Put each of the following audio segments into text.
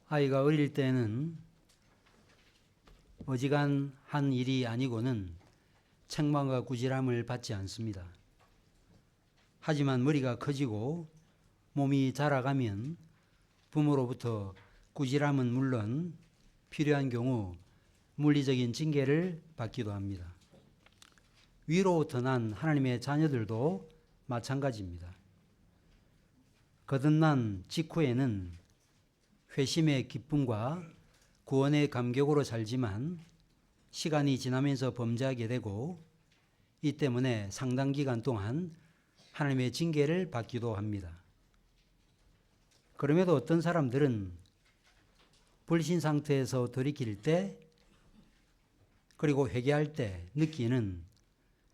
아이가 어릴 때는 어지간한 일이 아니고는 책망과 꾸지람을 받지 않습니다. 하지만 머리가 커지고 몸이 자라가면 부모로부터 꾸지람은 물론 필요한 경우 물리적인 징계를 받기도 합니다. 위로부터 난 하나님의 자녀들도 마찬가지입니다. 거듭난 직후에는 회심의 기쁨과 구원의 감격으로 살지만 시간이 지나면서 범죄하게 되고 이 때문에 상당 기간 동안 하나님의 징계를 받기도 합니다. 그럼에도 어떤 사람들은 불신 상태에서 돌이킬 때 그리고 회개할 때 느끼는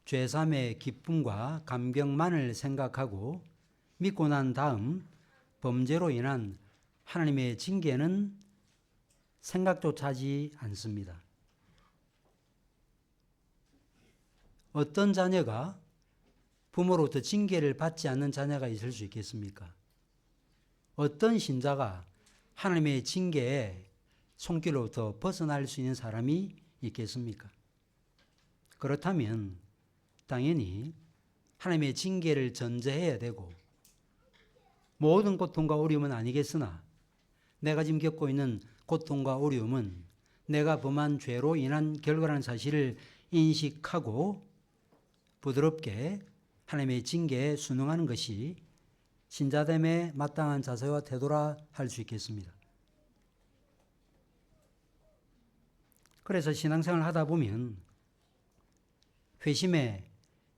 죄사함의 기쁨과 감격만을 생각하고 믿고 난 다음 범죄로 인한 하나님의 징계는 생각조차 하지 않습니다. 어떤 자녀가 부모로부터 징계를 받지 않는 자녀가 있을 수 있겠습니까? 어떤 신자가 하나님의 징계에 손길로부터 벗어날 수 있는 사람이 있겠습니까? 그렇다면 당연히 하나님의 징계를 전제해야 되고 모든 고통과 어려움은 아니겠으나 내가 지금 겪고 있는 고통과 어려움은 내가 범한 죄로 인한 결과라는 사실을 인식하고 부드럽게 하나님의 징계에 순응하는 것이 신자됨에 마땅한 자세와 태도라 할 수 있겠습니다. 그래서 신앙생활을 하다 보면 회심의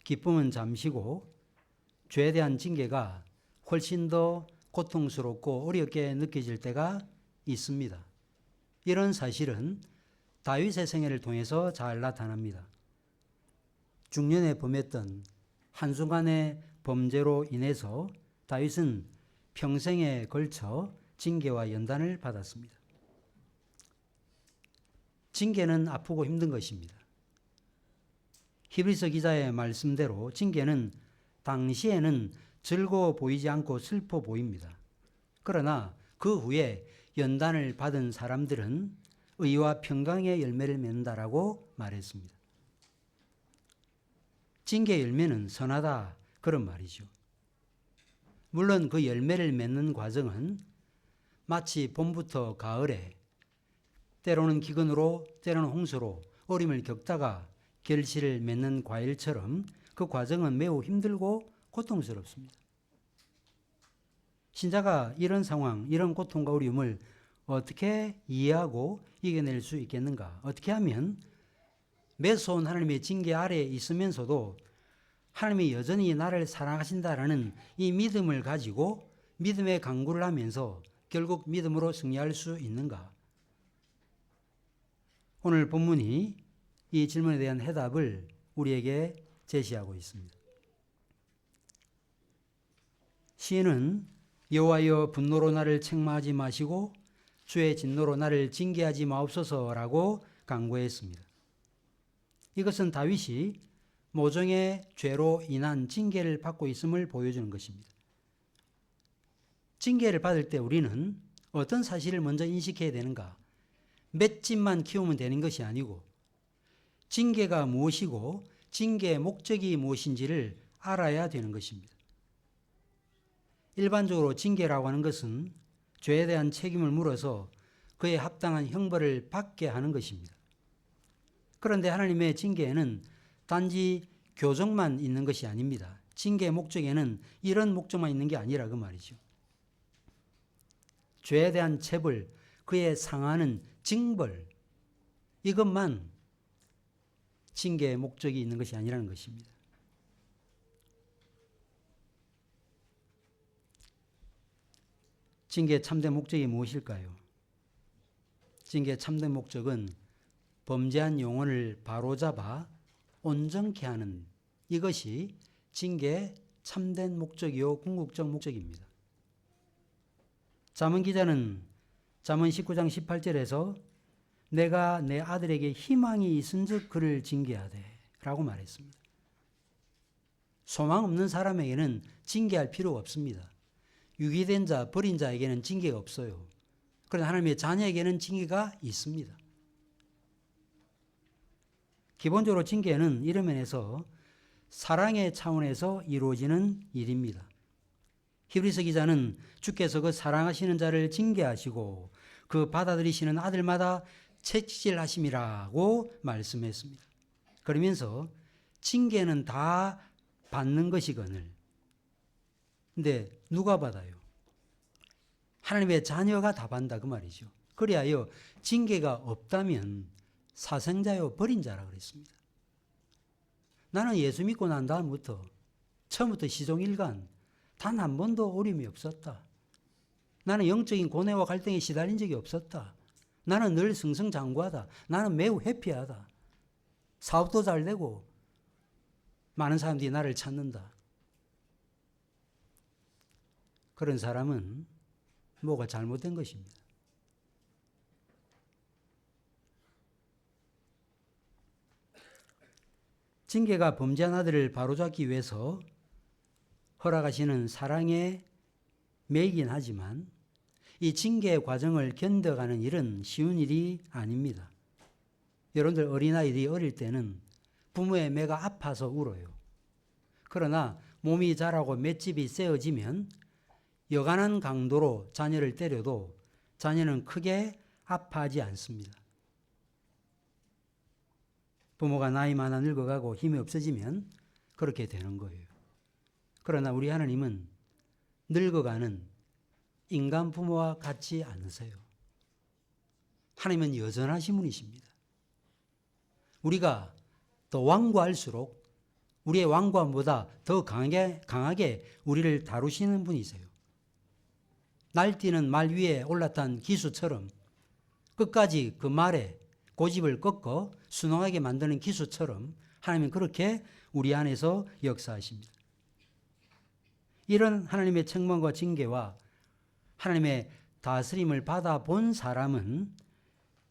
기쁨은 잠시고 죄에 대한 징계가 훨씬 더 고통스럽고 어렵게 느껴질 때가 있습니다. 이런 사실은 다윗의 생애를 통해서 잘 나타납니다. 중년에 범했던 한순간의 범죄로 인해서 다윗은 평생에 걸쳐 징계와 연단을 받았습니다. 징계는 아프고 힘든 것입니다. 히브리서 기자의 말씀대로 징계는 당시에는 즐거워 보이지 않고 슬퍼 보입니다. 그러나 그 후에 연단을 받은 사람들은 의와 평강의 열매를 맺는다라고 말했습니다. 징계의 열매는 선하다 그런 말이죠. 물론 그 열매를 맺는 과정은 마치 봄부터 가을에 때로는 기근으로 때로는 홍수로 어려움을 겪다가 결실을 맺는 과일처럼 그 과정은 매우 힘들고 고통스럽습니다. 신자가 이런 상황, 이런 고통과 어려움을 어떻게 이해하고 이겨낼 수 있겠는가? 어떻게 하면 매서운 하나님의 징계 아래에 있으면서도 하나님이 여전히 나를 사랑하신다라는 이 믿음을 가지고 믿음의 강구를 하면서 결국 믿음으로 승리할 수 있는가? 오늘 본문이 이 질문에 대한 해답을 우리에게 제시하고 있습니다. 시인은 여호와여 분노로 나를 책망하지 마시고 주의 진노로 나를 징계하지 마옵소서라고 간구했습니다. 이것은 다윗이 모종의 죄로 인한 징계를 받고 있음을 보여주는 것입니다. 징계를 받을 때 우리는 어떤 사실을 먼저 인식해야 되는가? 맷집만 키우면 되는 것이 아니고 징계가 무엇이고 징계의 목적이 무엇인지를 알아야 되는 것입니다. 일반적으로 징계라고 하는 것은 죄에 대한 책임을 물어서 그에 합당한 형벌을 받게 하는 것입니다. 그런데 하나님의 징계에는 단지 교정만 있는 것이 아닙니다. 징계의 목적에는 이런 목적만 있는 게 아니라 그 말이죠. 죄에 대한 체벌, 그에 상하는 징벌, 이것만 징계의 목적이 있는 것이 아니라는 것입니다. 징계의 참된 목적이 무엇일까요? 징계의 참된 목적은 범죄한 영혼을 바로잡아 온전케 하는 이것이 징계의 참된 목적이요 궁극적 목적입니다. 잠언 기자는 잠언 19장 18절에서 내가 내 아들에게 희망이 있은즉 그를 징계하되 라고 말했습니다. 소망 없는 사람에게는 징계할 필요가 없습니다. 유기된 자, 버린 자에게는 징계가 없어요. 그런데 하나님의 자녀에게는 징계가 있습니다. 기본적으로 징계는 이런 면에서 사랑의 차원에서 이루어지는 일입니다. 히브리서 기자는 주께서 그 사랑하시는 자를 징계하시고 그 받아들이시는 아들마다 채찍질하심이라고 말씀했습니다. 그러면서 징계는 다 받는 것이거늘. 근데 누가 받아요? 하나님의 자녀가 다 받는다 그 말이죠. 그리하여 징계가 없다면 사생자요 버린 자라 그랬습니다. 나는 예수 믿고 난 다음부터 처음부터 시종일관 단 한 번도 어려움이 없었다. 나는 영적인 고뇌와 갈등에 시달린 적이 없었다. 나는 늘 승승장구하다. 나는 매우 해피하다. 사업도 잘 되고 많은 사람들이 나를 찾는다. 그런 사람은 뭐가 잘못된 것입니다. 징계가 범죄한 아들을 바로잡기 위해서 허락하시는 사랑의 매이긴 하지만 이 징계 과정을 견뎌가는 일은 쉬운 일이 아닙니다. 여러분들 어린아이들이 어릴 때는 부모의 매가 아파서 울어요. 그러나 몸이 자라고 맷집이 세어지면 여간한 강도로 자녀를 때려도 자녀는 크게 아파하지 않습니다. 부모가 나이 많아 늙어가고 힘이 없어지면 그렇게 되는 거예요. 그러나 우리 하나님은 늙어가는 인간 부모와 같지 않으세요. 하나님은 여전하신 분이십니다. 우리가 더 완고할수록 우리의 완고함보다 더 강하게 우리를 다루시는 분이세요. 날뛰는 말 위에 올라탄 기수처럼 끝까지 그 말에 고집을 꺾어 순응하게 만드는 기수처럼 하나님은 그렇게 우리 안에서 역사하십니다. 이런 하나님의 책망과 징계와 하나님의 다스림을 받아본 사람은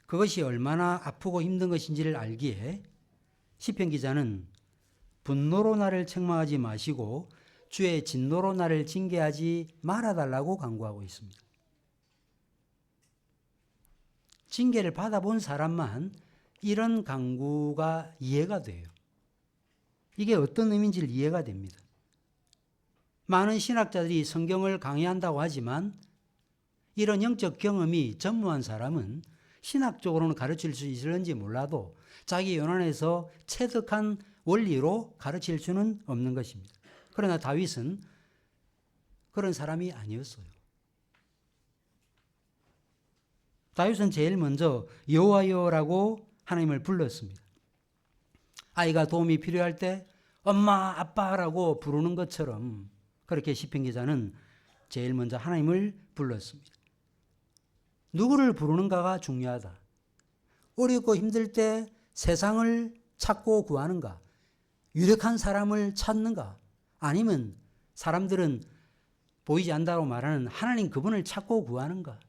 그것이 얼마나 아프고 힘든 것인지를 알기에 시편 기자는 분노로 나를 책망하지 마시고 주의 진노로 나를 징계하지 말아달라고 간구하고 있습니다. 징계를 받아본 사람만 이런 간구가 이해가 돼요. 이게 어떤 의미인지를 이해가 됩니다. 많은 신학자들이 성경을 강의한다고 하지만 이런 영적 경험이 전무한 사람은 신학적으로는 가르칠 수 있을지 몰라도 자기 연안에서 체득한 원리로 가르칠 수는 없는 것입니다. 그러나 다윗은 그런 사람이 아니었어요. 다윗은 제일 먼저 여호와여라고 하나님을 불렀습니다. 아이가 도움이 필요할 때 엄마, 아빠라고 부르는 것처럼 그렇게 시편 기자는 제일 먼저 하나님을 불렀습니다. 누구를 부르는가가 중요하다. 어렵고 힘들 때 세상을 찾고 구하는가? 유력한 사람을 찾는가? 아니면 사람들은 보이지 않는다고 말하는 하나님 그분을 찾고 구하는가?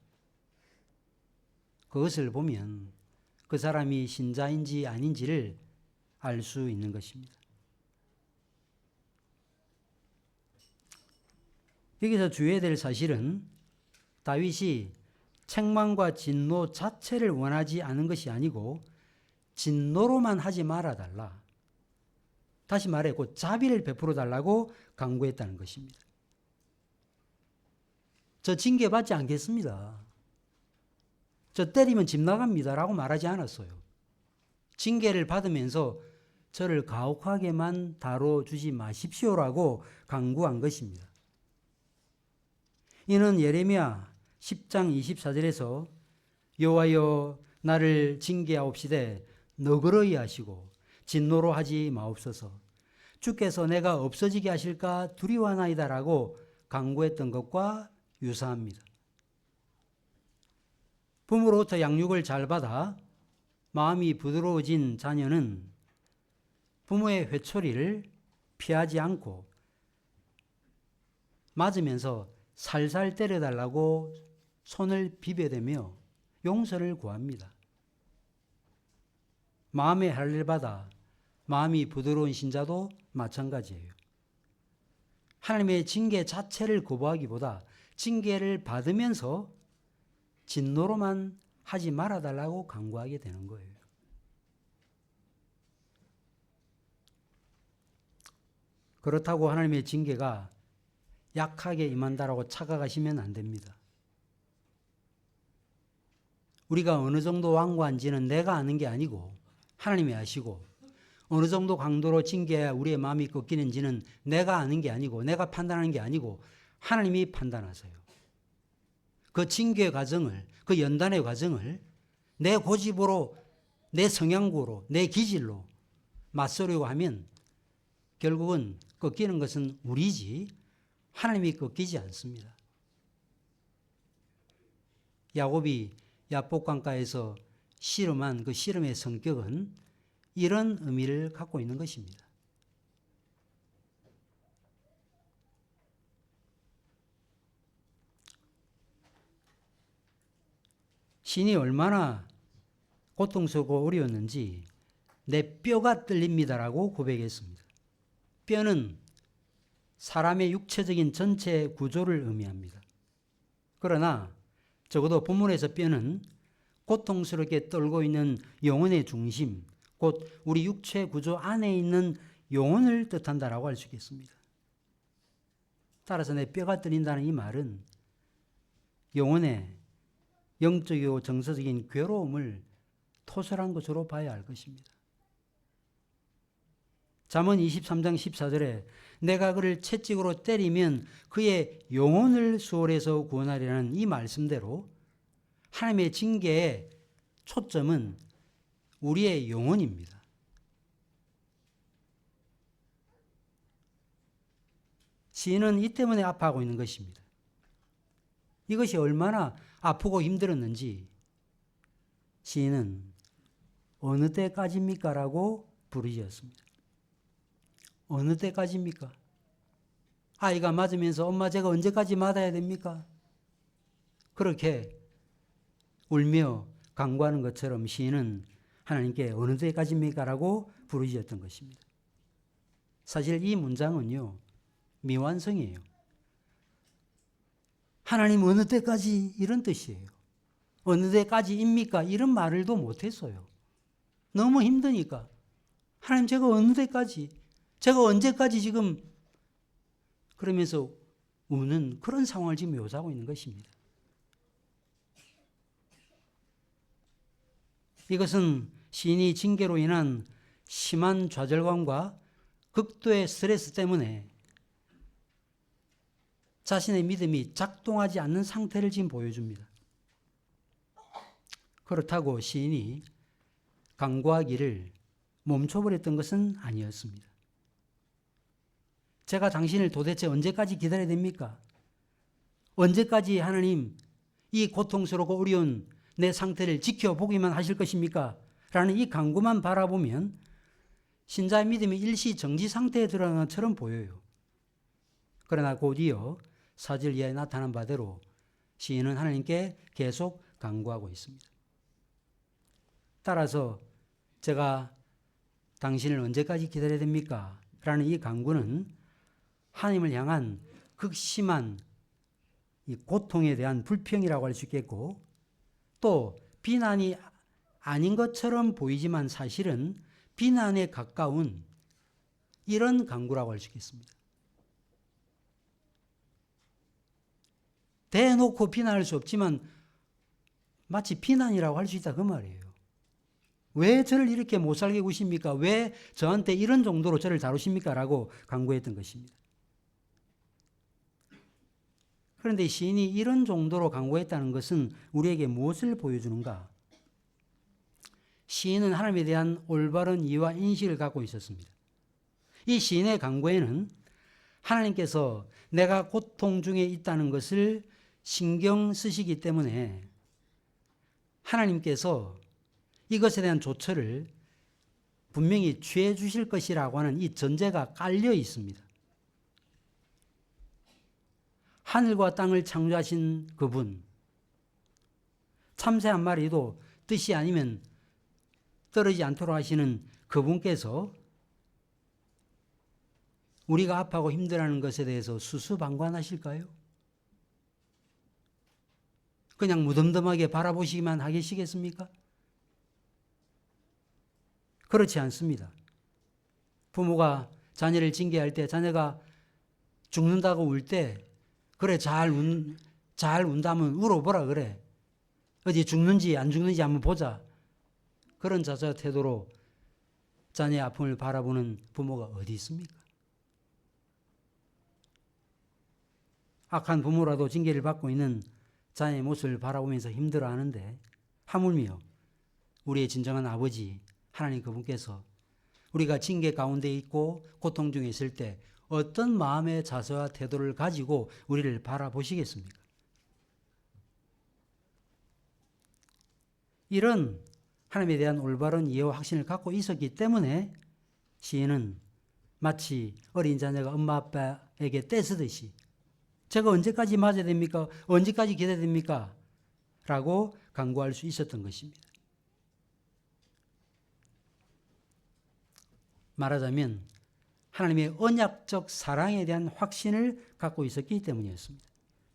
그것을 보면 그 사람이 신자인지 아닌지를 알 수 있는 것입니다. 여기서 주의해야 될 사실은 다윗이 책망과 진노 자체를 원하지 않은 것이 아니고 진노로만 하지 말아달라. 다시 말해 곧 자비를 베풀어 달라고 간구했다는 것입니다. 저 징계받지 않겠습니다. 저 때리면 집 나갑니다 라고 말하지 않았어요. 징계를 받으면서 저를 가혹하게만 다뤄주지 마십시오라고 간구한 것입니다. 이는 예레미야 10장 24절에서 여호와여 나를 징계하옵시되 너그러이 하시고 진노로 하지 마옵소서 주께서 내가 없어지게 하실까 두려워하나이다라고 간구했던 것과 유사합니다. 부모로부터 양육을 잘 받아 마음이 부드러워진 자녀는 부모의 회초리를 피하지 않고 맞으면서 살살 때려달라고 손을 비벼대며 용서를 구합니다. 마음의 할례를 받아 마음이 부드러운 신자도 마찬가지예요. 하나님의 징계 자체를 거부하기보다 징계를 받으면서 진노로만 하지 말아달라고 강구하게 되는 거예요. 그렇다고 하나님의 징계가 약하게 임한다라고 착각하시면 안 됩니다. 우리가 어느 정도 완고한지는 내가 아는 게 아니고 하나님이 아시고, 어느 정도 강도로 징계해야 우리의 마음이 꺾이는지는 내가 아는 게 아니고 내가 판단하는 게 아니고 하나님이 판단하세요. 그 징계의 과정을, 그 연단의 과정을 내 고집으로, 내 성향구로, 내 기질로 맞서려고 하면 결국은 꺾이는 것은 우리지 하나님이 꺾이지 않습니다. 야곱이 야복강가에서 씨름한 그 씨름의 성격은 이런 의미를 갖고 있는 것입니다. 신이 얼마나 고통스럽고 어려웠는지 내 뼈가 떨립니다라고 고백했습니다. 뼈는 사람의 육체적인 전체 구조를 의미합니다. 그러나 적어도 본문에서 뼈는 고통스럽게 떨고 있는 영혼의 중심, 곧 우리 육체 구조 안에 있는 영혼을 뜻한다라고 할 수 있겠습니다. 따라서 내 뼈가 떨린다는 이 말은 영혼의 영적이고 정서적인 괴로움을 토설한 것으로 봐야 할 것입니다. 잠언 23장 14절에 내가 그를 채찍으로 때리면 그의 영혼을 수월해서 구원하리라는 이 말씀대로 하나님의 징계의 초점은 우리의 영혼입니다. 시인은 이 때문에 아파하고 있는 것입니다. 이것이 얼마나 아프고 힘들었는지 시인은 어느 때까지입니까? 라고 부르짖었습니다. 어느 때까지입니까? 아이가 맞으면서 엄마 제가 언제까지 맞아야 됩니까? 그렇게 울며 간구하는 것처럼 시인은 하나님께 어느 때까지입니까? 라고 부르짖었던 것입니다. 사실 이 문장은요, 미완성이에요. 하나님 어느 때까지 이런 뜻이에요. 어느 때까지입니까? 이런 말을도 못했어요. 너무 힘드니까. 하나님 제가 어느 때까지, 제가 언제까지 지금 그러면서 우는 그런 상황을 지금 묘사하고 있는 것입니다. 이것은 시인이 징계로 인한 심한 좌절감과 극도의 스트레스 때문에 자신의 믿음이 작동하지 않는 상태를 지금 보여줍니다. 그렇다고 시인이 간구하기를 멈춰버렸던 것은 아니었습니다. 제가 당신을 도대체 언제까지 기다려야 됩니까? 언제까지 하나님 이 고통스럽고 어려운 내 상태를 지켜보기만 하실 것입니까? 라는 이 간구만 바라보면 신자의 믿음이 일시 정지 상태에 들어간 것처럼 보여요. 그러나 곧이어 4절 이하에 나타난 바대로 시인은 하나님께 계속 간구하고 있습니다. 따라서 제가 당신을 언제까지 기다려야 됩니까? 라는 이 간구는 하나님을 향한 극심한 이 고통에 대한 불평이라고 할 수 있겠고, 또 비난이 아닌 것처럼 보이지만 사실은 비난에 가까운 이런 간구라고 할 수 있겠습니다. 대놓고 비난할 수 없지만 마치 비난이라고 할 수 있다 그 말이에요. 왜 저를 이렇게 못 살게 구십니까? 왜 저한테 이런 정도로 저를 다루십니까? 라고 간구했던 것입니다. 그런데 시인이 이런 정도로 간구했다는 것은 우리에게 무엇을 보여주는가? 시인은 하나님에 대한 올바른 이해와 인식을 갖고 있었습니다. 이 시인의 간구에는 하나님께서 내가 고통 중에 있다는 것을 신경 쓰시기 때문에 하나님께서 이것에 대한 조처를 분명히 취해 주실 것이라고 하는 이 전제가 깔려 있습니다. 하늘과 땅을 창조하신 그분, 참새 한 마리도 뜻이 아니면 떨어지지 않도록 하시는 그분께서 우리가 아파하고 힘들어하는 것에 대해서 수수방관하실까요? 그냥 무덤덤하게 바라보시기만 하시겠습니까? 그렇지 않습니다. 부모가 자녀를 징계할 때 자녀가 죽는다고 울 때 그래 잘 운다면 울어보라 그래. 어디 죽는지 안 죽는지 한번 보자. 그런 자세와 태도로 자녀의 아픔을 바라보는 부모가 어디 있습니까? 악한 부모라도 징계를 받고 있는 자녀의 모습을 바라보면서 힘들어하는데 하물며 우리의 진정한 아버지 하나님 그분께서 우리가 징계 가운데 있고 고통 중에 있을 때 어떤 마음의 자세와 태도를 가지고 우리를 바라보시겠습니까? 이런 하나님에 대한 올바른 이해와 확신을 갖고 있었기 때문에 시인은 마치 어린 자녀가 엄마 아빠에게 떼쓰듯이 제가 언제까지 맞아야 됩니까? 언제까지 기다려야 됩니까? 라고 간구할 수 있었던 것입니다. 말하자면 하나님의 언약적 사랑에 대한 확신을 갖고 있었기 때문이었습니다.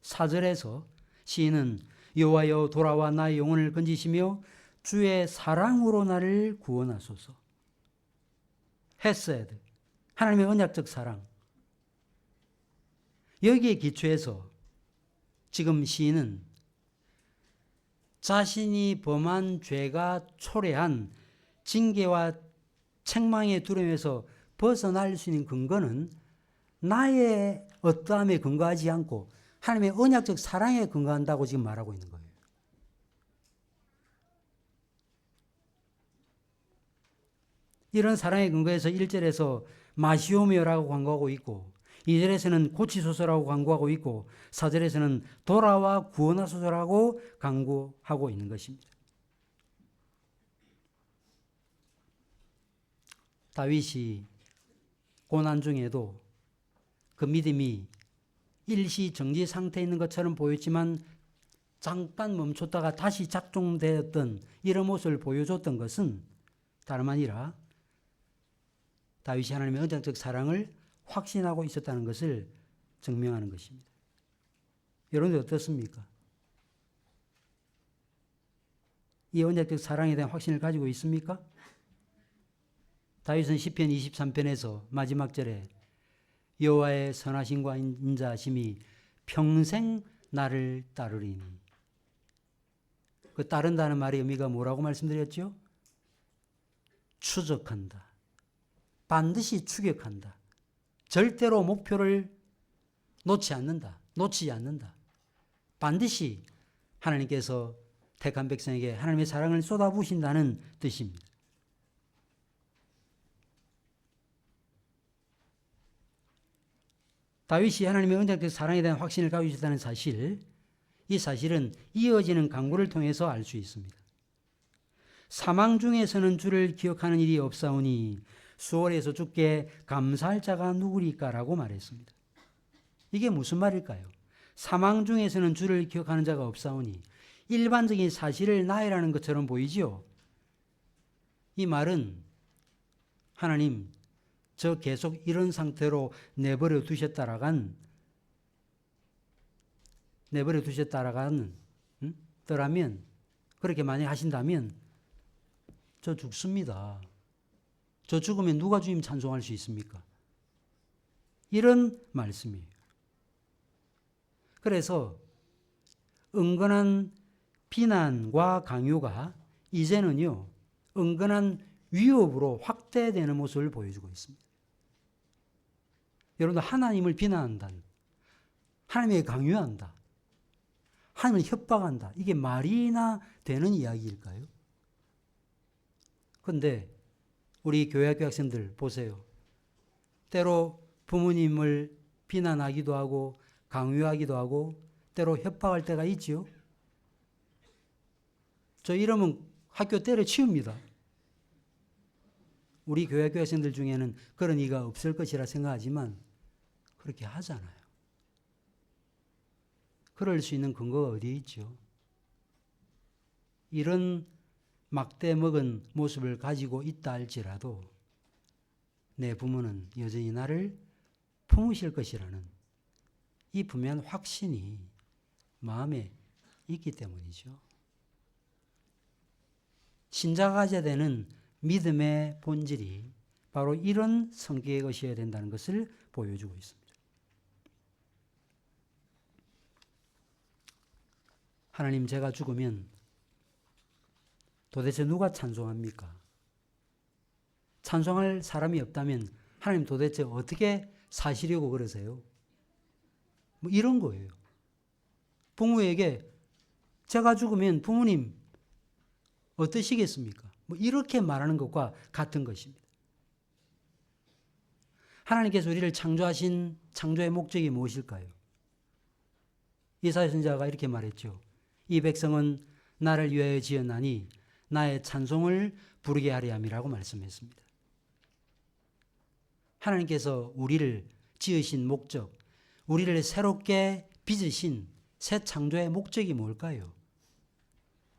4절에서 시인은 여호와여 돌아와 나의 영혼을 건지시며 주의 사랑으로 나를 구원하소서. 헤세드, 하나님의 언약적 사랑. 여기에 기초해서 지금 시인은 자신이 범한 죄가 초래한 징계와 책망의 두려움에서 벗어날 수 있는 근거는 나의 어떠함에 근거하지 않고 하나님의 언약적 사랑에 근거한다고 지금 말하고 있는 거예요. 이런 사랑의 근거에서 1절에서 마시오며라고 광고하고 있고 2절에서는 고치소서라고 광고하고 있고 4절에서는 돌아와 구원하소서라고 광고하고 있는 것입니다. 다윗이 고난 중에도 그 믿음이 일시 정지 상태에 있는 것처럼 보였지만 잠깐 멈췄다가 다시 작동되었던 이런 모습을 보여줬던 것은 다름 아니라 다윗이 하나님의 언약적 사랑을 확신하고 있었다는 것을 증명하는 것입니다. 여러분들 어떻습니까? 이 언약적 사랑에 대한 확신을 가지고 있습니까? 다윗은 시편 23편에서 마지막 절에 여호와의 선하심과 인자하심이 평생 나를 따르리니. 그 따른다는 말의 의미가 뭐라고 말씀드렸죠? 추적한다. 반드시 추격한다. 절대로 목표를 놓지 않는다. 반드시 하나님께서 택한 백성에게 하나님의 사랑을 쏟아부으신다는 뜻입니다. 다윗이 하나님의 언약적 사랑에 대한 확신을 가지고 있다는 사실, 이 사실은 이어지는 강구를 통해서 알 수 있습니다. 사망 중에서는 주를 기억하는 일이 없사오니 수월에서 주께 감사할 자가 누구리까라고 말했습니다. 이게 무슨 말일까요? 사망 중에서는 주를 기억하는 자가 없사오니 일반적인 사실을 나열하는 것처럼 보이지요. 이 말은 하나님 저 계속 이런 상태로 내버려 두셨다라간 더라면 그렇게 많이 하신다면 저 죽습니다. 저 죽으면 누가 주님 찬송할 수 있습니까? 이런 말씀이에요. 그래서 은근한 비난과 강요가 이제는요 은근한 위협으로 확대되는 모습을 보여주고 있습니다. 여러분들 하나님을 비난한다. 하나님에게 강요한다. 하나님을 협박한다. 이게 말이나 되는 이야기일까요? 그런데 우리 교회학교 학생들 보세요. 때로 부모님을 비난하기도 하고 강요하기도 하고 때로 협박할 때가 있지요. 저 이러면 학교 때려치웁니다. 우리 교회학교 학생들 중에는 그런 이가 없을 것이라 생각하지만 그렇게 하잖아요. 그럴 수 있는 근거가 어디에 있죠? 이런 막대 먹은 모습을 가지고 있다 할지라도 내 부모는 여전히 나를 품으실 것이라는 이 분명한 확신이 마음에 있기 때문이죠. 신자가 가져야 되는 믿음의 본질이 바로 이런 성격의 것이어야 된다는 것을 보여주고 있습니다. 하나님, 제가 죽으면 도대체 누가 찬송합니까? 찬송할 사람이 없다면 하나님 도대체 어떻게 사시려고 그러세요? 뭐 이런 거예요. 부모에게 제가 죽으면 부모님 어떠시겠습니까? 뭐 이렇게 말하는 것과 같은 것입니다. 하나님께서 우리를 창조하신 창조의 목적이 무엇일까요? 이사야 선지자가 이렇게 말했죠. 이 백성은 나를 위하여 지었나니 나의 찬송을 부르게 하려 함이라고 말씀했습니다. 하나님께서 우리를 지으신 목적, 우리를 새롭게 빚으신 새 창조의 목적이 뭘까요?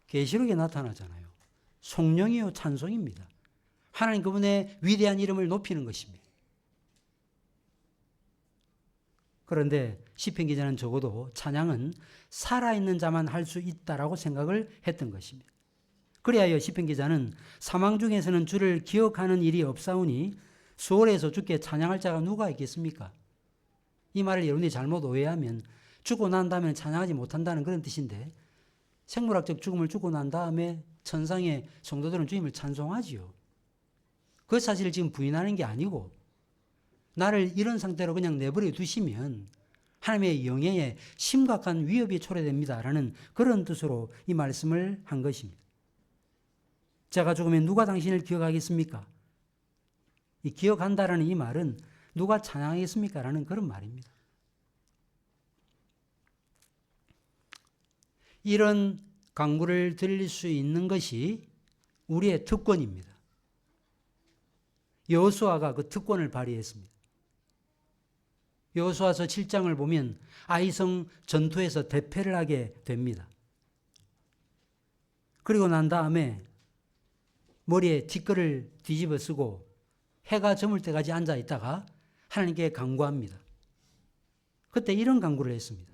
계시록에 나타나잖아요. 송영이요 찬송입니다. 하나님 그분의 위대한 이름을 높이는 것입니다. 그런데 시편 기자는 적어도 찬양은 살아있는 자만 할 수 있다라고 생각을 했던 것입니다. 그리하여 시편 기자는 사망 중에서는 주를 기억하는 일이 없사오니 수월에서 주께 찬양할 자가 누가 있겠습니까? 이 말을 여러분이 잘못 오해하면 죽고 난 다음에 찬양하지 못한다는 그런 뜻인데, 생물학적 죽음을 죽고 난 다음에 천상의 성도들은 주님을 찬송하지요. 그 사실을 지금 부인하는 게 아니고, 나를 이런 상태로 그냥 내버려 두시면 하나님의 영예에 심각한 위협이 초래됩니다라는 그런 뜻으로 이 말씀을 한 것입니다. 제가 죽으면 누가 당신을 기억하겠습니까? 이 기억한다라는 이 말은 누가 찬양하겠습니까? 라는 그런 말입니다. 이런 강구를 들릴 수 있는 것이 우리의 특권입니다. 여호수아가 그 특권을 발휘했습니다. 여호수아서 7장을 보면 아이성 전투에서 대패를 하게 됩니다. 그리고 난 다음에 머리에 티끌을 뒤집어 쓰고 해가 저물 때까지 앉아 있다가 하나님께 간구합니다. 그때 이런 간구를 했습니다.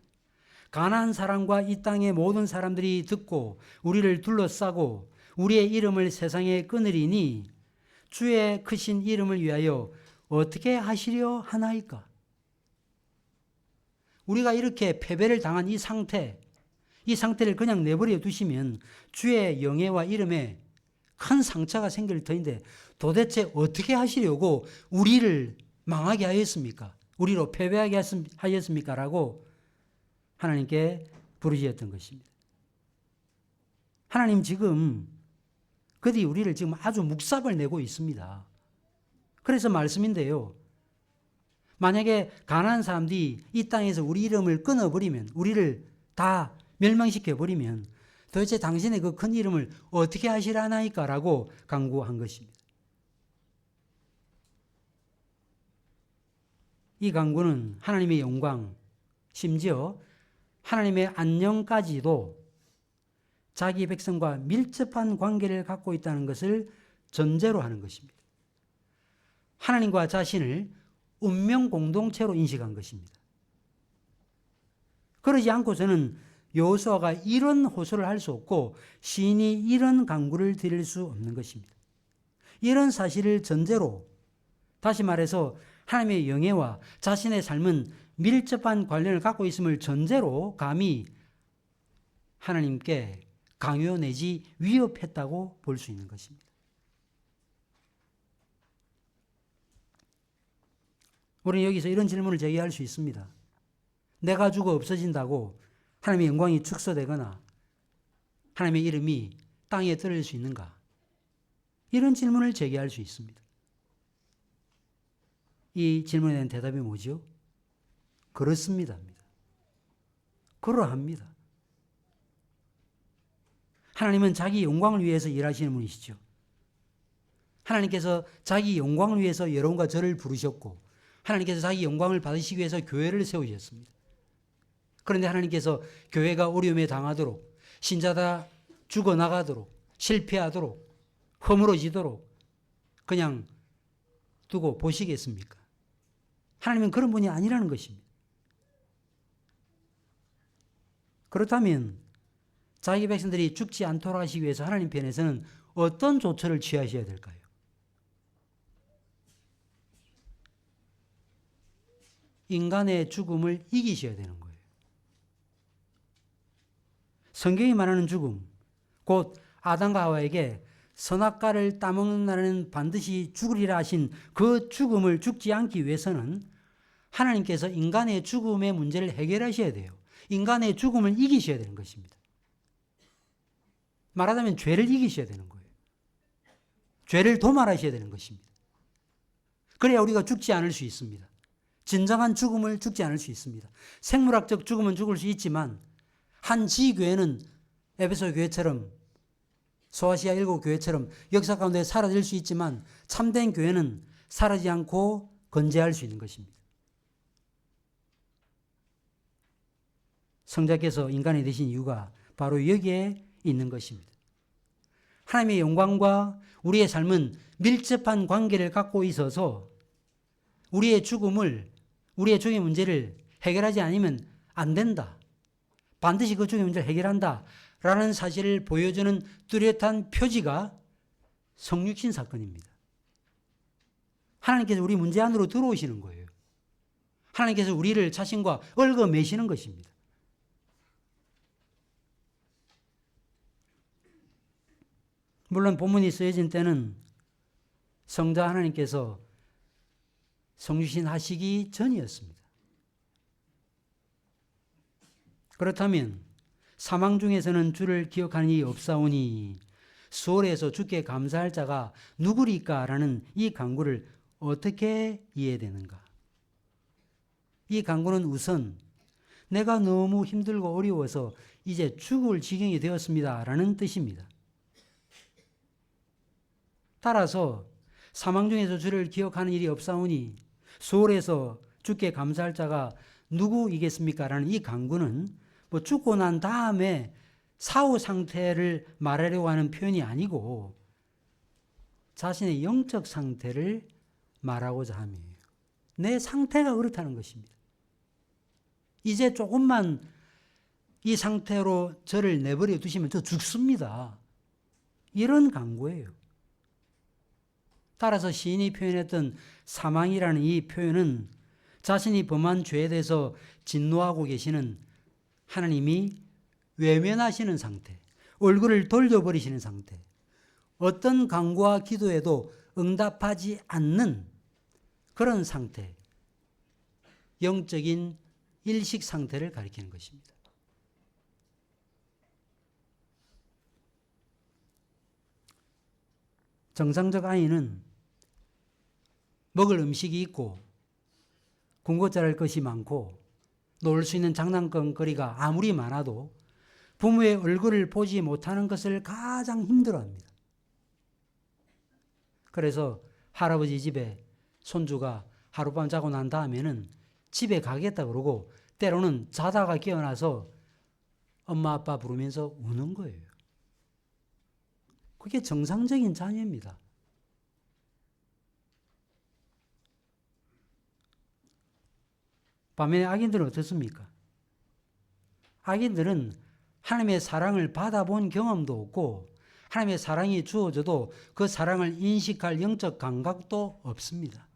가나안 사람과 이 땅의 모든 사람들이 듣고 우리를 둘러싸고 우리의 이름을 세상에 끊으리니 주의 크신 이름을 위하여 어떻게 하시려 하나이까? 우리가 이렇게 패배를 당한 이 상태를 그냥 내버려 두시면 주의 영예와 이름에 큰 상처가 생길 터인데 도대체 어떻게 하시려고 우리를 망하게 하였습니까? 우리로 패배하게 하였습니까? 라고 하나님께 부르짖었던 것입니다. 하나님 지금 그들이 우리를 지금 아주 묵삽을 내고 있습니다. 그래서 말씀인데요. 만약에 가난한 사람들이 이 땅에서 우리 이름을 끊어버리면, 우리를 다 멸망시켜버리면 도대체 당신의 그 큰 이름을 어떻게 하시라나이까? 라고 간구한 것입니다. 이 간구는 하나님의 영광, 심지어 하나님의 안녕까지도 자기 백성과 밀접한 관계를 갖고 있다는 것을 전제로 하는 것입니다. 하나님과 자신을 운명 공동체로 인식한 것입니다. 그러지 않고서는 여호수아가 이런 호소를 할 수 없고 시인이 이런 간구를 드릴 수 없는 것입니다. 이런 사실을 전제로, 다시 말해서 하나님의 영예와 자신의 삶은 밀접한 관련을 갖고 있음을 전제로 감히 하나님께 강요 내지 위협했다고 볼 수 있는 것입니다. 우리는 여기서 이런 질문을 제기할 수 있습니다. 내가 죽어 없어진다고 하나님의 영광이 축소되거나 하나님의 이름이 땅에 떨어질 수 있는가? 이런 질문을 제기할 수 있습니다. 이 질문에 대한 대답이 뭐죠? 그렇습니다. 그러합니다. 하나님은 자기 영광을 위해서 일하시는 분이시죠. 하나님께서 자기 영광을 위해서 여러분과 저를 부르셨고 하나님께서 자기 영광을 받으시기 위해서 교회를 세우셨습니다. 그런데 하나님께서 교회가 어려움에 당하도록, 신자다 죽어나가도록, 실패하도록, 허물어지도록 그냥 두고 보시겠습니까? 하나님은 그런 분이 아니라는 것입니다. 그렇다면 자기 백성들이 죽지 않도록 하시기 위해서 하나님 편에서는 어떤 조처를 취하셔야 될까요? 인간의 죽음을 이기셔야 되는 거예요. 성경이 말하는 죽음, 곧 아담과 하와에게 선악과를 따먹는 날에는 반드시 죽으리라 하신 그 죽음을 죽지 않기 위해서는 하나님께서 인간의 죽음의 문제를 해결하셔야 돼요. 인간의 죽음을 이기셔야 되는 것입니다. 말하자면 죄를 이기셔야 되는 거예요. 죄를 도말하셔야 되는 것입니다. 그래야 우리가 죽지 않을 수 있습니다. 진정한 죽음을 죽지 않을 수 있습니다. 생물학적 죽음은 죽을 수 있지만 한 지교회는 에베소 교회처럼 소아시아 7교회처럼 역사 가운데 사라질 수 있지만 참된 교회는 사라지지 않고 건재할 수 있는 것입니다. 성자께서 인간이 되신 이유가 바로 여기에 있는 것입니다. 하나님의 영광과 우리의 삶은 밀접한 관계를 갖고 있어서 우리의 죽음의 문제를 해결하지 않으면 안 된다. 반드시 그 죽음의 문제를 해결한다. 라는 사실을 보여주는 뚜렷한 표지가 성육신 사건입니다. 하나님께서 우리 문제 안으로 들어오시는 거예요. 하나님께서 우리를 자신과 얽어매시는 것입니다. 물론 본문이 쓰여진 때는 성자 하나님께서 성육신 하시기 전이었습니다. 그렇다면 사망 중에서는 주를 기억하는 이 없사오니 수월에서 주께 감사할 자가 누구리까라는 이 간구를 어떻게 이해되는가? 이 간구는 우선 내가 너무 힘들고 어려워서 이제 죽을 지경이 되었습니다라는 뜻입니다. 따라서 사망 중에서 주를 기억하는 일이 없사오니 수월에서 주께 감사할 자가 누구이겠습니까? 라는 이 간구는 죽고 난 다음에 사후 상태를 말하려고 하는 표현이 아니고 자신의 영적 상태를 말하고자 함이에요. 내 상태가 그렇다는 것입니다. 이제 조금만 이 상태로 저를 내버려 두시면 저 죽습니다. 이런 간구예요. 따라서 시인이 표현했던 사망이라는 이 표현은 자신이 범한 죄에 대해서 진노하고 계시는 하나님이 외면하시는 상태, 얼굴을 돌려버리시는 상태, 어떤 간구와 기도에도 응답하지 않는 그런 상태, 영적인 일식 상태를 가리키는 것입니다. 정상적 아이는 먹을 음식이 있고 군것질할 것이 많고 놀 수 있는 장난거리가 아무리 많아도 부모의 얼굴을 보지 못하는 것을 가장 힘들어합니다. 그래서 할아버지 집에 손주가 하룻밤 자고 난 다음에는 집에 가겠다 그러고 때로는 자다가 깨어나서 엄마 아빠 부르면서 우는 거예요. 그게 정상적인 자녀입니다. 반면에 악인들은 어떻습니까? 악인들은 하나님의 사랑을 받아본 경험도 없고 하나님의 사랑이 주어져도 그 사랑을 인식할 영적 감각도 없습니다.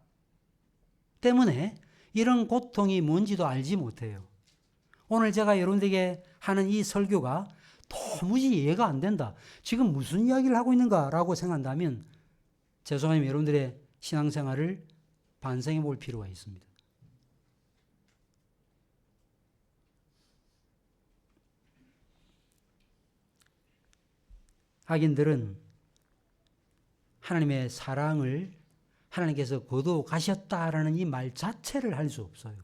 때문에 이런 고통이 뭔지도 알지 못해요. 오늘 제가 여러분들에게 하는 이 설교가 도무지 이해가 안 된다. 지금 무슨 이야기를 하고 있는가라고 생각한다면 죄송하지만 여러분들의 신앙생활을 반성해 볼 필요가 있습니다. 악인들은 하나님의 사랑을 하나님께서 거두가셨다라는 이 말 자체를 할 수 없어요.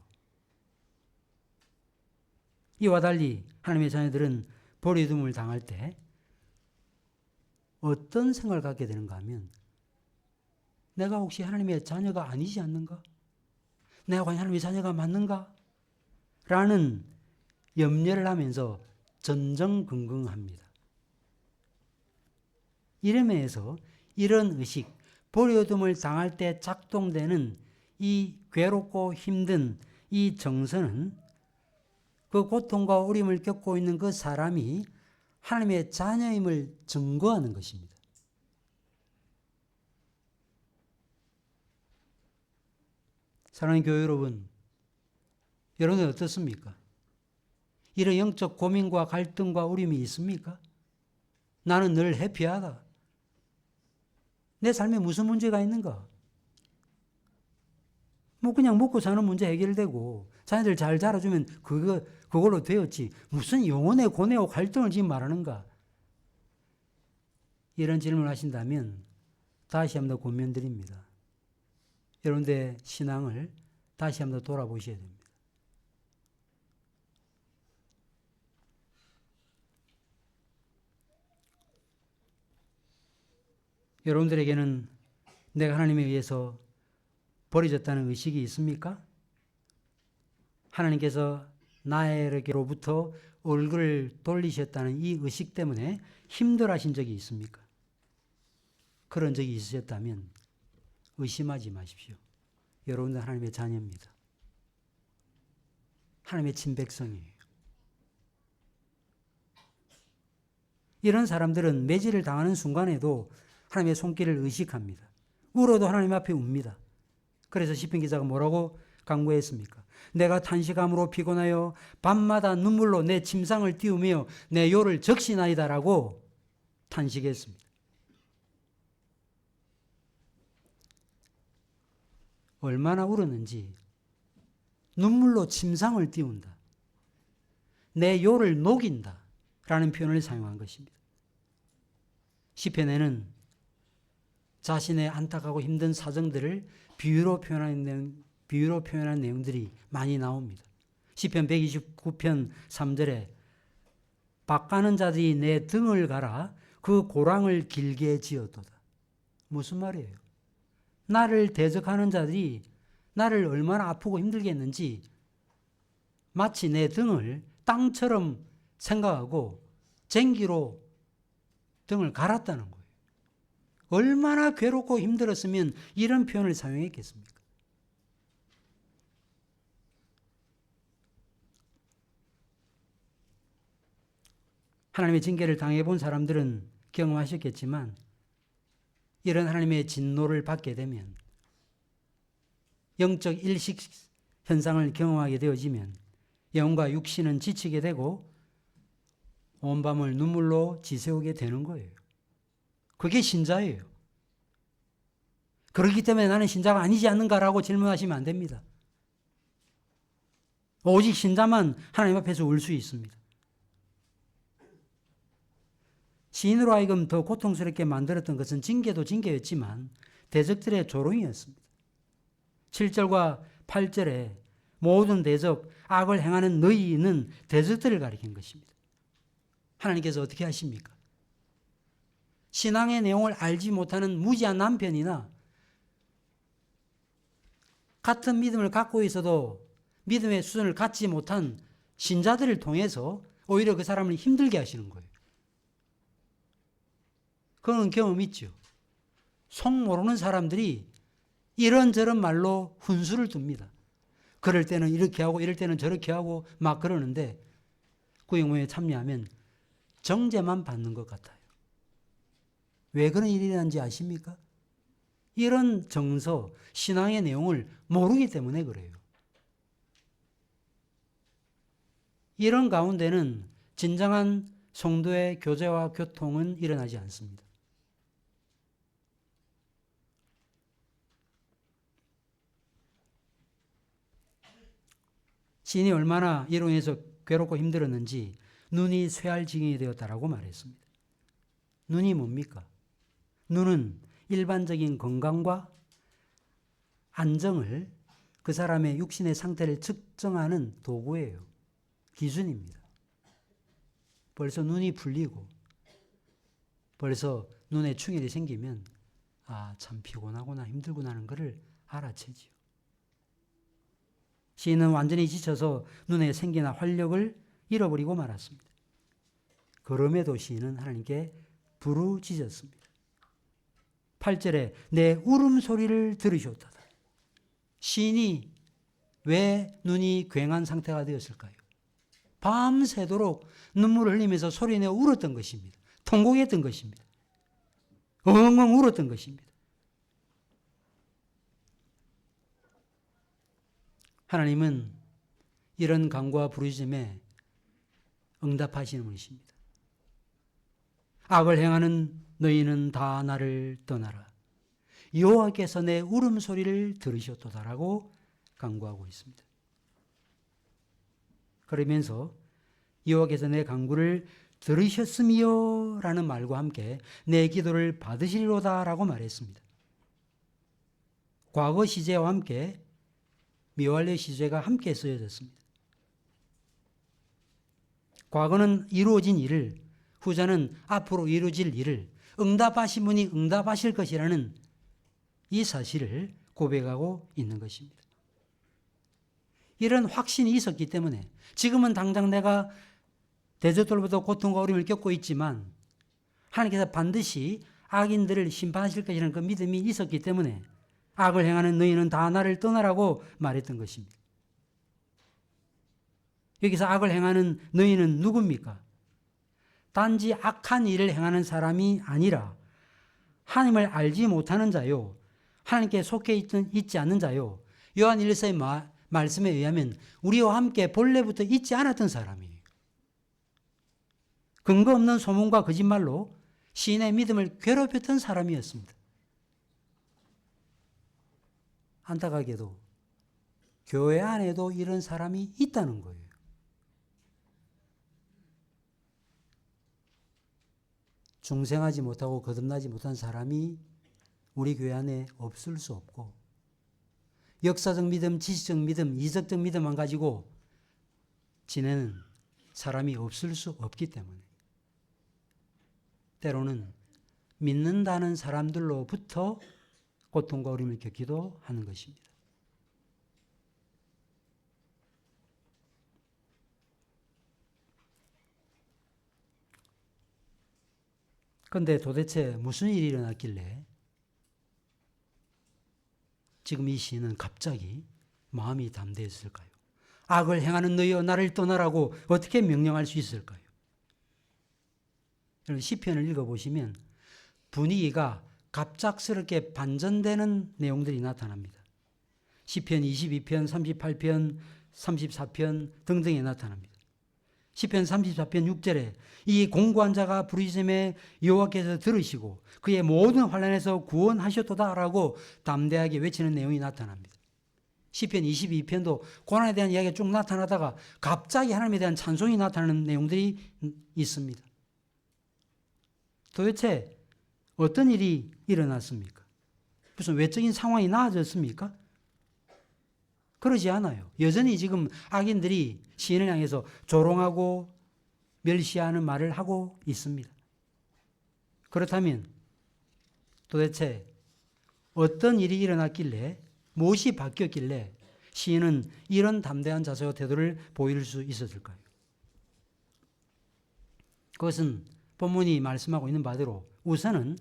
이와 달리 하나님의 자녀들은 버림을 당할 때 어떤 생각을 갖게 되는가 하면 내가 혹시 하나님의 자녀가 아니지 않는가? 내가 과연 하나님의 자녀가 맞는가? 라는 염려를 하면서 전전긍긍합니다. 이러면서 이런 의식, 버림을 당할 때 작동되는 이 괴롭고 힘든 이 정서는 그 고통과 어려움을 겪고 있는 그 사람이 하나님의 자녀임을 증거하는 것입니다. 사랑하는 교회 여러분, 여러분은 어떻습니까? 이런 영적 고민과 갈등과 어려움이 있습니까? 나는 늘 해피하다. 내 삶에 무슨 문제가 있는가? 뭐 그냥 먹고 사는 문제 해결되고 자녀들 잘 자라주면 그걸로 되었지. 무슨 영혼의 고뇌와 갈등을 지금 말하는가? 이런 질문을 하신다면 다시 한번 더 권면드립니다. 여러분들의 신앙을 다시 한번 더 돌아보셔야 됩니다. 여러분들에게는 내가 하나님에 의해서 버려졌다는 의식이 있습니까? 하나님께서 나에게로부터 얼굴을 돌리셨다는 이 의식 때문에 힘들어하신 적이 있습니까? 그런 적이 있으셨다면 의심하지 마십시오. 여러분은 하나님의 자녀입니다. 하나님의 친백성이에요. 이런 사람들은 매질을 당하는 순간에도 하나님의 손길을 의식합니다. 울어도 하나님 앞에 웁니다. 그래서 시편 기자가 뭐라고 간구했습니까? 내가 탄식함으로 피곤하여 밤마다 눈물로 내 침상을 띄우며 내 요를 적시나이다라고 탄식했습니다. 얼마나 울었는지 눈물로 침상을 띄운다. 내 요를 녹인다 라는 표현을 사용한 것입니다. 시편에는 자신의 안타깝고 힘든 사정들을 비유로 표현한 내용들이 많이 나옵니다. 시편 129편 3절에 밭가는 자들이 내 등을 갈아 그 고랑을 길게 지었도다. 무슨 말이에요? 나를 대적하는 자들이 나를 얼마나 아프고 힘들게 했는지 마치 내 등을 땅처럼 생각하고 쟁기로 등을 갈았다는 거예요. 얼마나 괴롭고 힘들었으면 이런 표현을 사용했겠습니까? 하나님의 징계를 당해본 사람들은 경험하셨겠지만 이런 하나님의 진노를 받게 되면 영적 일식 현상을 경험하게 되어지면 영과 육신은 지치게 되고 온 밤을 눈물로 지새우게 되는 거예요. 그게 신자예요. 그렇기 때문에 나는 신자가 아니지 않는가라고 질문하시면 안 됩니다. 오직 신자만 하나님 앞에서 울 수 있습니다. 시인으로 하여금 더 고통스럽게 만들었던 것은 징계도 징계였지만 대적들의 조롱이었습니다. 7절과 8절에 모든 대적, 악을 행하는 너희는 대적들을 가리킨 것입니다. 하나님께서 어떻게 하십니까? 신앙의 내용을 알지 못하는 무지한 남편이나 같은 믿음을 갖고 있어도 믿음의 수준을 갖지 못한 신자들을 통해서 오히려 그 사람을 힘들게 하시는 거예요. 그건 경험 있죠. 속 모르는 사람들이 이런저런 말로 훈수를 둡니다. 그럴 때는 이렇게 하고 이럴 때는 저렇게 하고 막 그러는데 구역모임에 참여하면 정죄만 받는 것 같아요. 왜 그런 일이 일어난지 아십니까? 이런 정서, 신앙의 내용을 모르기 때문에 그래요. 이런 가운데는 진정한 성도의 교제와 교통은 일어나지 않습니다. 시인이 얼마나 이로 인해서 괴롭고 힘들었는지 눈이 쇠할 지경이 되었다라고 말했습니다. 눈이 뭡니까? 눈은 일반적인 건강과 안정을 그 사람의 육신의 상태를 측정하는 도구예요. 기준입니다. 벌써 눈이 풀리고 벌써 눈에 충혈이 생기면 참 피곤하구나 힘들구나 하는 것을 알아채지요. 시인은 완전히 지쳐서 눈에 생기나 활력을 잃어버리고 말았습니다. 그럼에도 시인은 하나님께 부르짖었습니다. 8절에 내 울음소리를 들으셨도다. 시인이 왜 눈이 괭한 상태가 되었을까요? 밤새도록 눈물을 흘리면서 소리내어 울었던 것입니다. 통곡했던 것입니다. 엉엉 울었던 것입니다. 하나님은 이런 간구와 부르짖음에 응답하시는 분이십니다. 악을 행하는 너희는 다 나를 떠나라. 여호와께서 내 울음소리를 들으셨도다라고 간구하고 있습니다. 그러면서 여호와께서 내 간구를 들으셨으며 라는 말과 함께 내 기도를 받으시리로다 라고 말했습니다. 과거 시제와 함께 미완료 시제가 함께 쓰여졌습니다. 과거는 이루어진 일을, 후자는 앞으로 이루어질 일을 응답하신 분이 응답하실 것이라는 이 사실을 고백하고 있는 것입니다. 이런 확신이 있었기 때문에 지금은 당장 내가 대적들로부터 고통과 어려움을 겪고 있지만 하나님께서 반드시 악인들을 심판하실 것이라는 그 믿음이 있었기 때문에 악을 행하는 너희는 다 나를 떠나라고 말했던 것입니다. 여기서 악을 행하는 너희는 누굽니까? 단지 악한 일을 행하는 사람이 아니라 하나님을 알지 못하는 자요, 하나님께 속해 있지 않는 자요, 요한 1서의 말씀에 의하면 우리와 함께 본래부터 있지 않았던 사람이에요. 근거 없는 소문과 거짓말로 시인의 믿음을 괴롭혔던 사람이었습니다. 안타깝게도 교회 안에도 이런 사람이 있다는 거예요. 중생하지 못하고 거듭나지 못한 사람이 우리 교회 안에 없을 수 없고, 역사적 믿음, 지식적 믿음, 이적적 믿음만 가지고 지내는 사람이 없을 수 없기 때문에 때로는 믿는다는 사람들로부터 고통과 어려움을 겪기도 하는 것입니다. 그런데 도대체 무슨 일이 일어났길래 지금 이 시인은 갑자기 마음이 담대했을까요? 악을 행하는 너희여 나를 떠나라고 어떻게 명령할 수 있을까요? 여러분 시편을 읽어보시면 분위기가 갑작스럽게 반전되는 내용들이 나타납니다. 시편 22편, 38편, 34편 등등에 나타납니다. 시편 34편 6절에 이 공고한 자가 부르짖음에 여호와께서 들으시고 그의 모든 환난에서 구원하셨도다라고 담대하게 외치는 내용이 나타납니다. 시편 22편도 고난에 대한 이야기가 쭉 나타나다가 갑자기 하나님에 대한 찬송이 나타나는 내용들이 있습니다. 도대체 어떤 일이 일어났습니까? 무슨 외적인 상황이 나아졌습니까? 그러지 않아요. 여전히 지금 악인들이 시인을 향해서 조롱하고 멸시하는 말을 하고 있습니다. 그렇다면 도대체 어떤 일이 일어났길래, 무엇이 바뀌었길래 시인은 이런 담대한 자세와 태도를 보일 수 있었을까요? 그것은 본문이 말씀하고 있는 바대로 우선은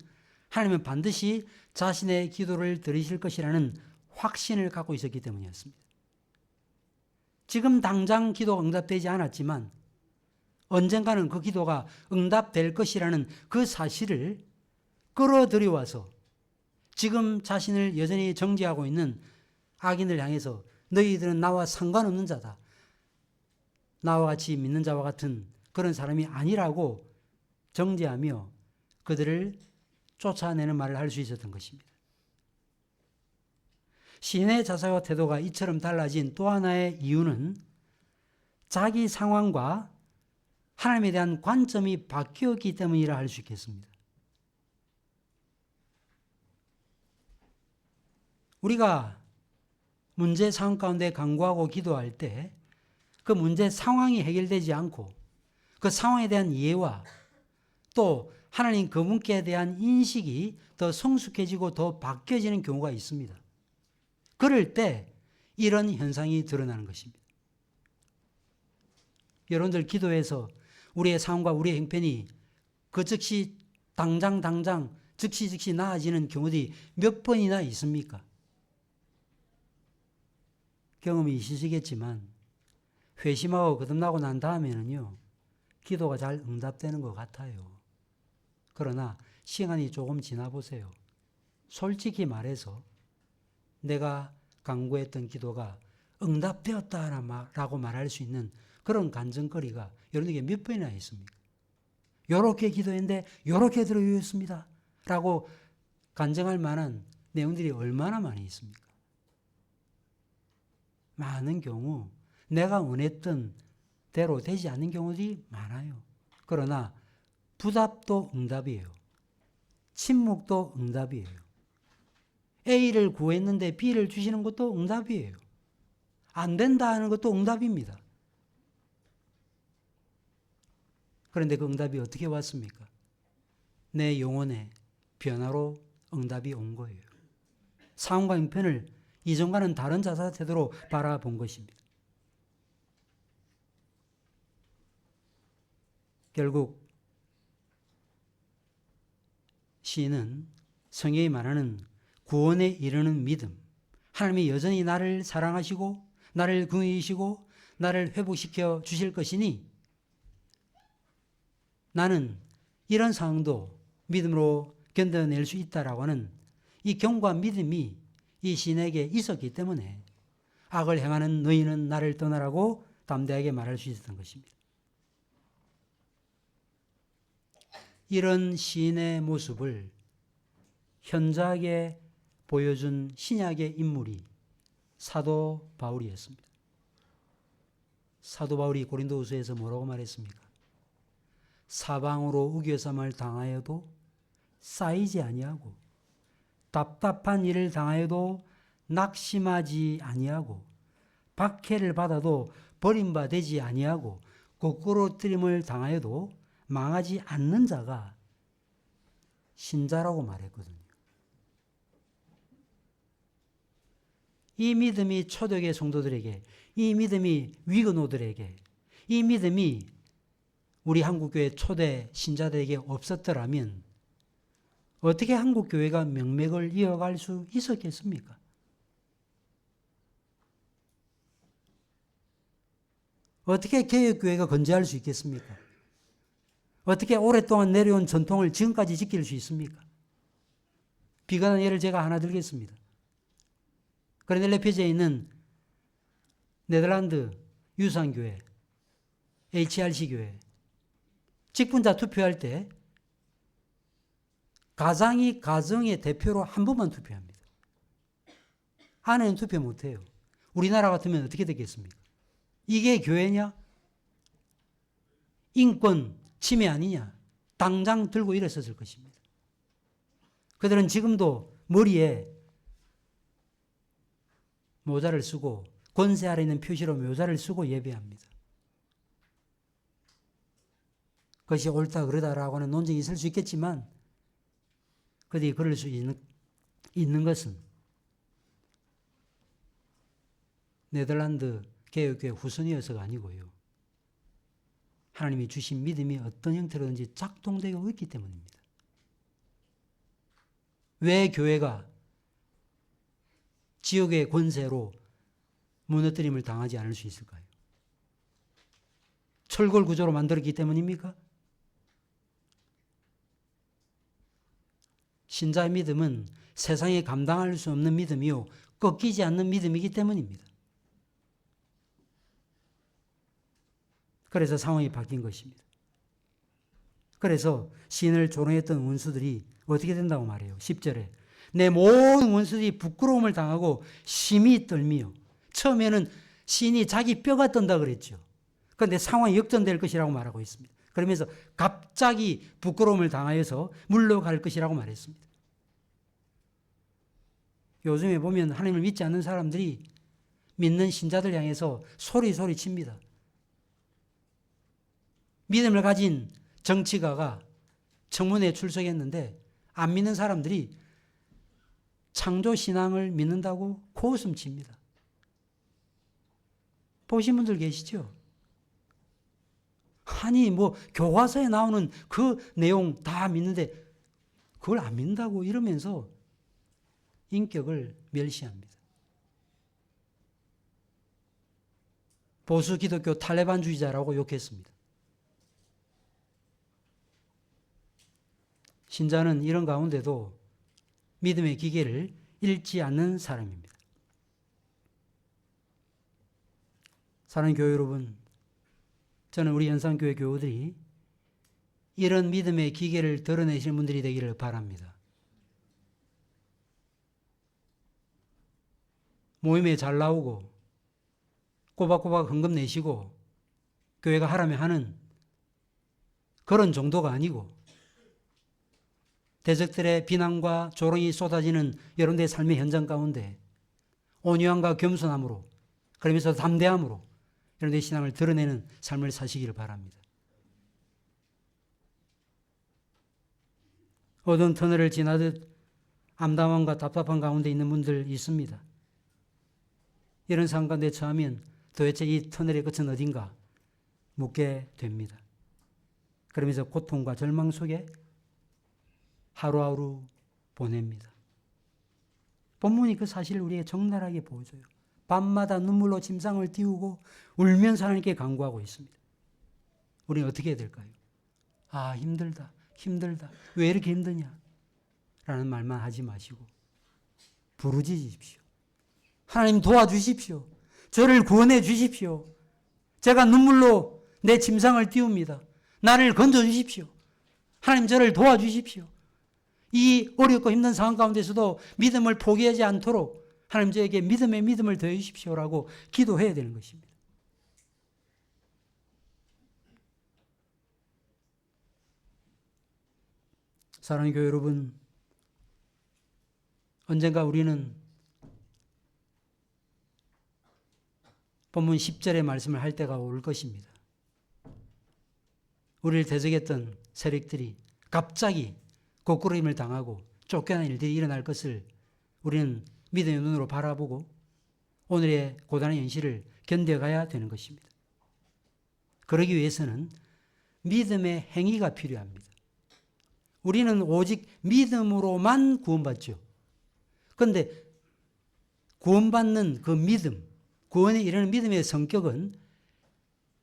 하나님은 반드시 자신의 기도를 들으실 것이라는 확신을 갖고 있었기 때문이었습니다. 지금 당장 기도가 응답되지 않았지만 언젠가는 그 기도가 응답될 것이라는 그 사실을 끌어들여와서 지금 자신을 여전히 정죄하고 있는 악인을 향해서 너희들은 나와 상관없는 자다, 나와 같이 믿는 자와 같은 그런 사람이 아니라고 정죄하며 그들을 쫓아내는 말을 할 수 있었던 것입니다. 시인의 자세와 태도가 이처럼 달라진 또 하나의 이유는 자기 상황과 하나님에 대한 관점이 바뀌었기 때문이라 할 수 있겠습니다. 우리가 문제 상황 가운데 간구하고 기도할 때 그 문제 상황이 해결되지 않고 그 상황에 대한 이해와 또 하나님 그분께 대한 인식이 더 성숙해지고 더 바뀌어지는 경우가 있습니다. 그럴 때 이런 현상이 드러나는 것입니다. 여러분들 기도에서 우리의 삶과 우리의 형편이 그 즉시 당장 즉시 나아지는 경우들이 몇 번이나 있습니까? 경험이 있으시겠지만 회심하고 거듭나고 난 다음에는요, 기도가 잘 응답되는 것 같아요. 그러나 시간이 조금 지나 보세요. 솔직히 말해서 내가 간구했던 기도가 응답되었다라고 말할 수 있는 그런 간증거리가 여러분에게 몇 번이나 있습니까? 요렇게 기도했는데 요렇게 들어주셨습니다 라고 간증할 만한 내용들이 얼마나 많이 있습니까? 많은 경우 내가 원했던 대로 되지 않는 경우들이 많아요. 그러나 부답도 응답이에요. 침묵도 응답이에요. A를 구했는데 B를 주시는 것도 응답이에요. 안 된다 하는 것도 응답입니다. 그런데 그 응답이 어떻게 왔습니까? 내 영혼의 변화로 응답이 온 거예요. 상황과 형편을 이전과는 다른 자세 태도로 바라본 것입니다. 결국 시인은 성경이 말하는 구원에 이르는 믿음, 하나님이 여전히 나를 사랑하시고 나를 긍휼히 여기시고 나를 회복시켜 주실 것이니 나는 이런 상황도 믿음으로 견뎌낼 수 있다라고 하는 이 견고한 믿음이 이 시인에게 있었기 때문에 악을 행하는 너희는 나를 떠나라고 담대하게 말할 수 있었던 것입니다. 이런 시인의 모습을 현저하게 보여준 신약의 인물이 사도 바울이었습니다. 사도 바울이 고린도후서에서 뭐라고 말했습니까? 사방으로 우겨쌈을 당하여도 쌓이지 아니하고 답답한 일을 당하여도 낙심하지 아니하고 박해를 받아도 버림받지 아니하고 거꾸로 뜨림을 당하여도 망하지 않는 자가 신자라고 말했거든요. 이 믿음이 초대교회 성도들에게, 이 믿음이 위건호들에게, 이 믿음이 우리 한국교회 초대 신자들에게 없었더라면 어떻게 한국교회가 명맥을 이어갈 수 있었겠습니까? 어떻게 개혁교회가 건재할 수 있겠습니까? 어떻게 오랫동안 내려온 전통을 지금까지 지킬 수 있습니까? 비관한 예를 제가 하나 들겠습니다. 그레넬레피제에 있는 네덜란드 유산교회, HRC 교회, 직분자 투표할 때 가장이 가정의 대표로 한 번만 투표합니다. 아내는 투표 못해요. 우리나라 같으면 어떻게 되겠습니까? 이게 교회냐? 인권 침해 아니냐? 당장 들고 일어섰을 것입니다. 그들은 지금도 머리에 모자를 쓰고 권세 아래 있는 표시로 모자를 쓰고 예배합니다. 그것이 옳다 그러다라고 하는 논쟁이 있을 수 있겠지만 그들이 그럴 수 있는 것은 네덜란드 개혁교회 후손이어서가 아니고요. 하나님이 주신 믿음이 어떤 형태로든지 작동되고 있기 때문입니다. 왜 교회가 지역의 권세로 무너뜨림을 당하지 않을 수 있을까요? 철골 구조로 만들었기 때문입니까? 신자의 믿음은 세상에 감당할 수 없는 믿음이요 꺾이지 않는 믿음이기 때문입니다. 그래서 상황이 바뀐 것입니다. 그래서 시인을 조롱했던 원수들이 어떻게 된다고 말해요? 10절에 내 모든 원수들이 부끄러움을 당하고 심히 떨미요. 처음에는 시인이 자기 뼈가 떤다 그랬죠. 그런데 상황이 역전될 것이라고 말하고 있습니다. 그러면서 갑자기 부끄러움을 당하여서 물러갈 것이라고 말했습니다. 요즘에 보면 하나님을 믿지 않는 사람들이 믿는 신자들 향해서 소리 칩니다. 믿음을 가진 정치가가 청문회에 출석했는데 안 믿는 사람들이 창조신앙을 믿는다고 코웃음 칩니다. 보신 분들 계시죠? 아니 교과서에 나오는 그 내용 다 믿는데 그걸 안 믿는다고 이러면서 인격을 멸시합니다. 보수 기독교 탈레반주의자라고 욕했습니다. 신자는 이런 가운데도 믿음의 기계를 잃지 않는 사람입니다. 사랑하는 교회 여러분, 저는 우리 연산교회 교우들이 이런 믿음의 기계를 드러내시는 분들이 되기를 바랍니다. 모임에 잘 나오고 꼬박꼬박 헌금 내시고 교회가 하라면 하는 그런 정도가 아니고 대적들의 비난과 조롱이 쏟아지는 여러분들의 삶의 현장 가운데 온유함과 겸손함으로, 그러면서 담대함으로 여러분들의 신앙을 드러내는 삶을 사시기를 바랍니다. 어두운 터널을 지나듯 암담함과 답답한 가운데 있는 분들 있습니다. 이런 상황 가운데 처하면 도대체 이 터널의 끝은 어딘가 묻게 됩니다. 그러면서 고통과 절망 속에 하루하루 보냅니다. 본문이 그 사실을 우리에게 적나라하게 보여줘요. 밤마다 눈물로 침상을 띄우고 울면서 하나님께 간구하고 있습니다. 우리는 어떻게 해야 될까요? 아, 힘들다. 왜 이렇게 힘드냐? 라는 말만 하지 마시고 부르짖으십시오. 하나님 도와주십시오. 저를 구원해 주십시오. 제가 눈물로 내 침상을 띄웁니다. 나를 건져주십시오. 하나님 저를 도와주십시오. 이 어렵고 힘든 상황 가운데서도 믿음을 포기하지 않도록 하나님 저에게 믿음의 믿음을 더해 주십시오라고 기도해야 되는 것입니다. 사랑하는 교회 여러분, 언젠가 우리는 본문 10절의 말씀을 할 때가 올 것입니다. 우리를 대적했던 세력들이 갑자기 곡구름을 당하고 쫓겨난 일들이 일어날 것을 우리는 믿음의 눈으로 바라보고 오늘의 고단한 현실을 견뎌가야 되는 것입니다. 그러기 위해서는 믿음의 행위가 필요합니다. 우리는 오직 믿음으로만 구원받죠. 그런데 구원받는 그 믿음, 구원에 이르는 믿음의 성격은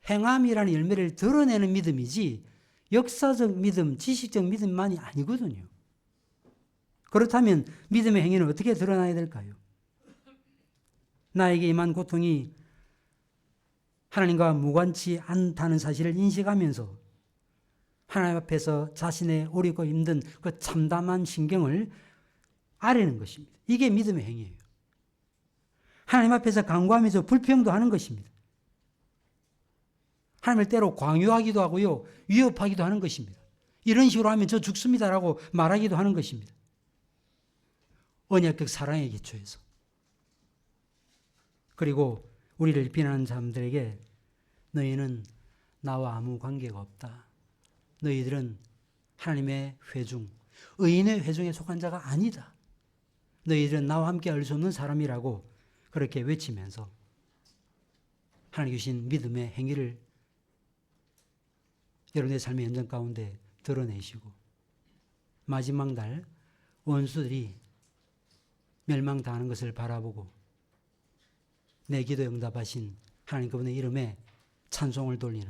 행함이라는 열매를 드러내는 믿음이지 역사적 믿음, 지식적 믿음만이 아니거든요. 그렇다면 믿음의 행위는 어떻게 드러나야 될까요? 나에게 임한 고통이 하나님과 무관치 않다는 사실을 인식하면서 하나님 앞에서 자신의 어렵고 힘든 그 참담한 신경을 아뢰는 것입니다. 이게 믿음의 행위예요. 하나님 앞에서 간구하면서 불평도 하는 것입니다. 하나님을 때로 광유하기도 하고요, 위협하기도 하는 것입니다. 이런 식으로 하면 저 죽습니다라고 말하기도 하는 것입니다. 언약적 사랑의 기초에서. 그리고 우리를 비난하는 사람들에게 너희는 나와 아무 관계가 없다. 너희들은 하나님의 회중, 의인의 회중에 속한 자가 아니다. 너희들은 나와 함께 할 수 없는 사람이라고 그렇게 외치면서 하나님 주신 믿음의 행위를 여러분의 삶의 현장 가운데 드러내시고 마지막 날 원수들이 멸망당하는 것을 바라보고 내 기도에 응답하신 하나님 그분의 이름에 찬송을 돌리는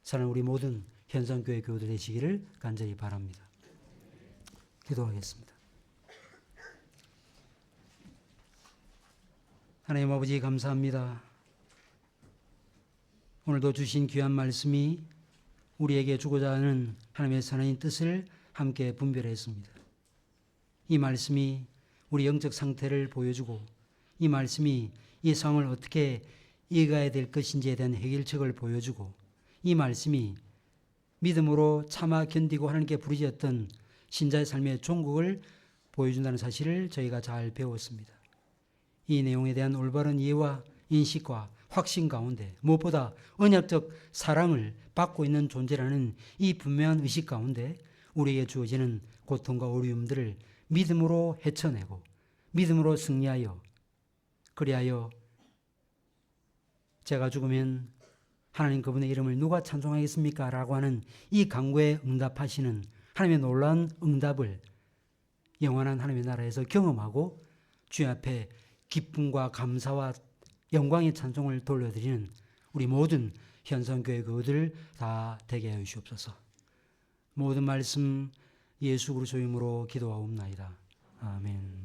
사랑하는 우리 모든 현상교회 교우들 되시기를 간절히 바랍니다. 기도하겠습니다. 하나님 아버지 감사합니다. 오늘도 주신 귀한 말씀이 우리에게 주고자 하는 하나님의 선한 뜻을 함께 분별했습니다. 이 말씀이 우리 영적 상태를 보여주고 이 말씀이 이 상황을 어떻게 이겨가야 될 것인지에 대한 해결책을 보여주고 이 말씀이 믿음으로 참아 견디고 하나님께 부르짖었던 신자의 삶의 종국을 보여준다는 사실을 저희가 잘 배웠습니다. 이 내용에 대한 올바른 이해와 인식과 확신 가운데 무엇보다 언약적 사랑을 받고 있는 존재라는 이 분명한 의식 가운데 우리에게 주어지는 고통과 어려움들을 믿음으로 헤쳐내고 믿음으로 승리하여 그리하여 제가 죽으면 하나님 그분의 이름을 누가 찬송하겠습니까? 라고 하는 이 간구에 응답하시는 하나님의 놀라운 응답을 영원한 하나님의 나라에서 경험하고 주님 앞에 기쁨과 감사와 영광의 찬송을 돌려드리는 우리 모든 현성교회 교우들 다 되게 하여 주옵소서. 모든 말씀 예수 그리스도 이름으로 기도하옵나이다. 아멘.